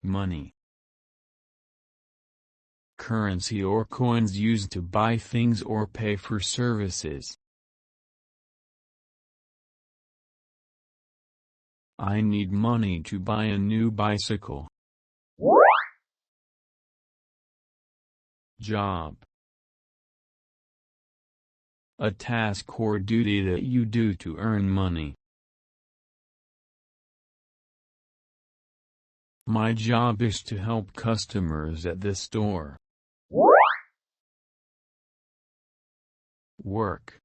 Money. Currency or coins used to buy things or pay for services. I need money to buy a new bicycle. Job. A task or duty that you do to earn money. My job is to help customers at the store. Work.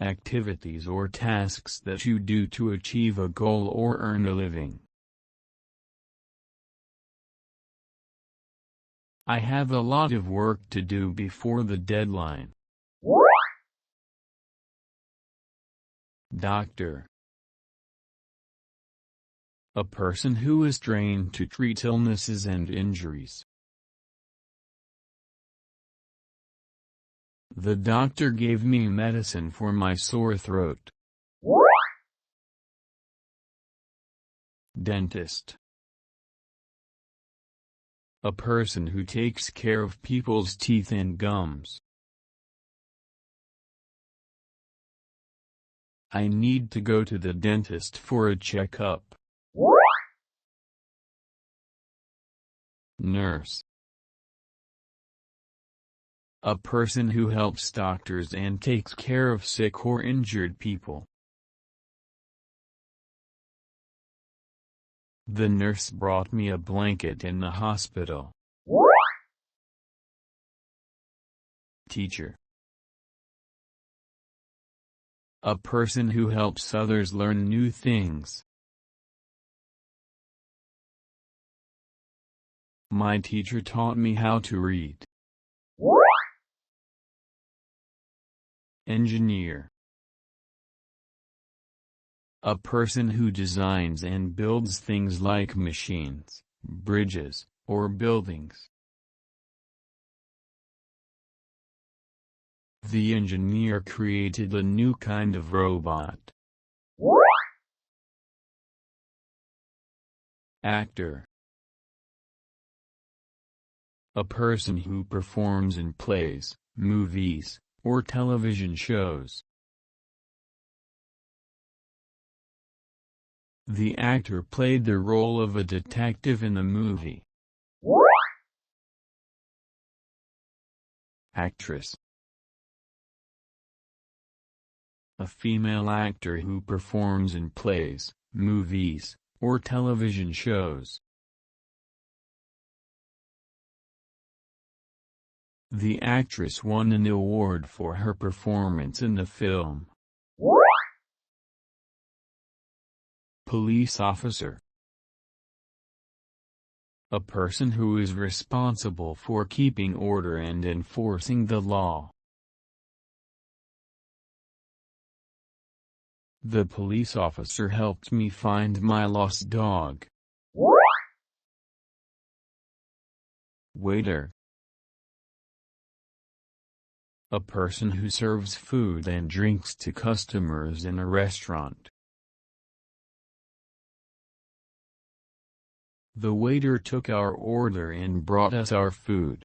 Activities or tasks that you do to achieve a goal or earn a living. I have a lot of work to do before the deadline. Doctor. A person who is trained to treat illnesses and injuries. The doctor gave me medicine for my sore throat. Dentist. A person who takes care of people's teeth and gums. I need to go to the dentist for a checkup. Nurse. A person who helps doctors and takes care of sick or injured people. The nurse brought me a blanket in the hospital. Teacher. A person who helps others learn new things. My teacher taught me how to read. Engineer. A person who designs and builds things like machines, bridges, or buildings. The engineer created a new kind of robot. Actor. A person who performs in plays, movies, or television shows. The actor played the role of a detective in the movie. Actress. A female actor who performs in plays, movies, or television shows. The actress won an award for her performance in the film. Police officer. A person who is responsible for keeping order and enforcing the law. The police officer helped me find my lost dog. Waiter. A person who serves food and drinks to customers in a restaurant. The waiter took our order and brought us our food.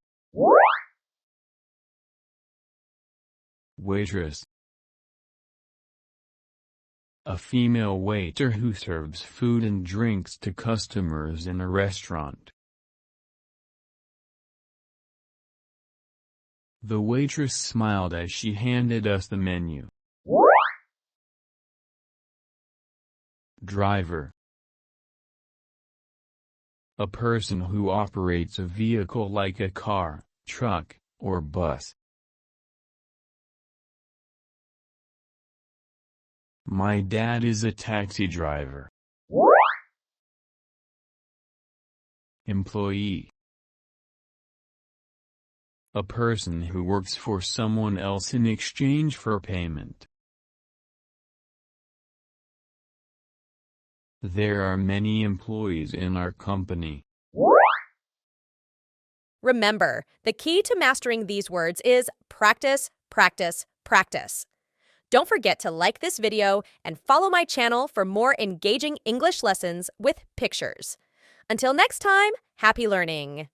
Waitress. A female waiter who serves food and drinks to customers in a restaurant. The waitress smiled as she handed us the menu. Driver. A person who operates a vehicle like a car, truck, or bus. My dad is a taxi driver. Employee. A person who works for someone else in exchange for payment. There are many employees in our company. Remember, the key to mastering these words is practice, practice, practice. Don't forget to like this video and follow my channel for more engaging English lessons with pictures. Until next time, happy learning!